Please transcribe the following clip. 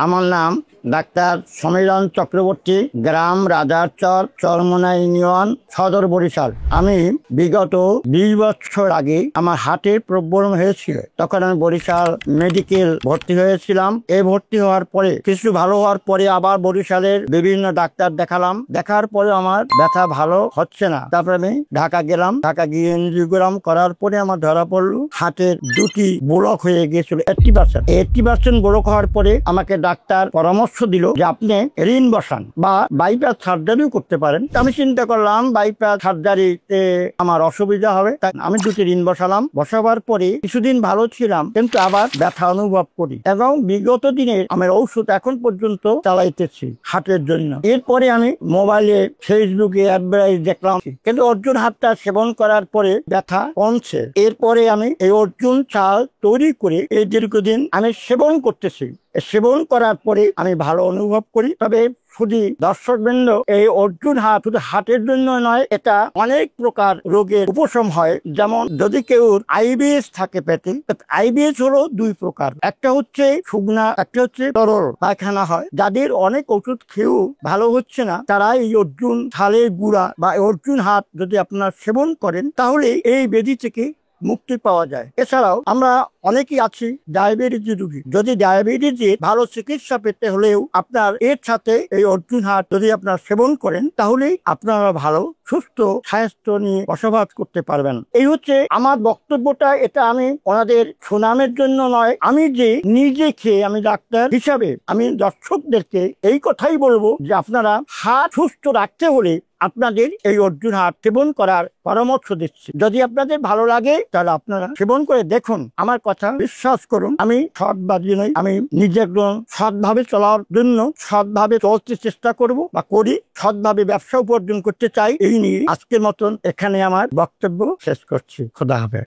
আমার নাম ডাক্তার সমীরণ চক্রবর্তী, গ্রাম রাজারচর, চরমোনা ইউনিয়ন, সদর বরিশাল। আমি বিগত 20 বছর আগে আমার হার্টের প্রবলেম হয়েছিল। তখন আমি বরিশাল মেডিকেল ভর্তি হয়েছিলাম। এই ভর্তি হওয়ার পরে কিছু ভালো হওয়ার পরে আবার বরিশালের বিভিন্ন ডাক্তার দেখালাম। দেখার পরে আমার ব্যথা ভালো হচ্ছে না। তারপরে আমি ঢাকা গেলাম। ঢাকা গিয়ে এনজিওগ্রাম করার পরে আমার ধরা পড়লো হার্টের দুটি ব্লক হয়ে গিয়েছিল 80%। ব্লক হওয়ার পরে আমাকে ডাক্তার পরামর্শ দিল যে আপনি ঋণ বসান বা বাইপাস সার্জারিও করতে পারেন। আমি চিন্তা করলাম বাইপাস সার্জারিতে আমার অসুবিধা হবে, তাই আমি দুটি ঋণ বসালাম। বসাবার পরে কিছুদিন ভালো ছিলাম, কিন্তু আবার ব্যথা অনুভব করি এবং বিগত দিনের আমার ঔষধ এখন পর্যন্ত চালাইতেছি হার্টের জন্য। এরপরে আমি মোবাইলে ফেসবুকে অ্যাডভার্টাইজ দেখলাম, কিন্তু অর্জুন হাতটা সেবন করার পরে ব্যথা কমছে। এরপরে আমি এই অর্জুন চাল তৈরি করে এই দীর্ঘদিন আমি সেবন করতেছি। সেবন করার পরে আমি ভালো অনুভব করি। তবে শুধু দর্শকবৃন্দ, এই অর্জুন হাত শুধু হার্টের জন্য নয়, এটা অনেক প্রকার রোগের উপশম হয়। যেমন যদি কেউ আইবিএস থাকে পেটে, আইবিএস হলো দুই প্রকার, একটা হচ্ছে শুকনা, একটা হচ্ছে তরল পায়খানা হয়। যাদের অনেক ওষুধ খেয়েও ভালো হচ্ছে না, তারা এই অর্জুন ছালের গুঁড়া বা অর্জুন হাত যদি আপনারা সেবন করেন, তাহলে এই ব্যাধি থেকে মুক্তি পাওয়া যায়। এছাড়াও আমরা অনেকেই আছি ডায়াবেটিস রোগী। যদি ডায়াবেটিসের ভালো চিকিৎসা পেতে হলেও আপনার এর সাথে এই অর্জুন হাত যদি আপনার সেবন করেন, তাহলেই আপনারা ভালো সুস্থ স্বাস্থ্য নিয়ে বসবাস করতে পারবেন। এই হচ্ছে আমার বক্তব্যটা। এটা আমি ওনাদের সুনামের জন্য নয়, আমি যে নিজে খেয়ে আমি ডাক্তার হিসাবে আমি দর্শকদেরকে এই কথাই বলবো যে আপনারা হাত সুস্থ রাখতে হলে আপনাদের এই অর্জুন হাত সেবন করার পরামর্শ দিচ্ছি। যদি আপনাদের ভালো লাগে তাহলে আপনারা সেবন করে দেখুন। আমার কথা বিশ্বাস করুন, আমি সৎবাদী নই। আমি নিজে সৎভাবে চলার জন্য সৎভাবে চলতে চেষ্টা করব বা করি, সৎভাবে ব্যবসা উপার্জন করতে চাই। এই নিয়ে আজকের মতন এখানে আমার বক্তব্য শেষ করছি। খোদা হাফেজ।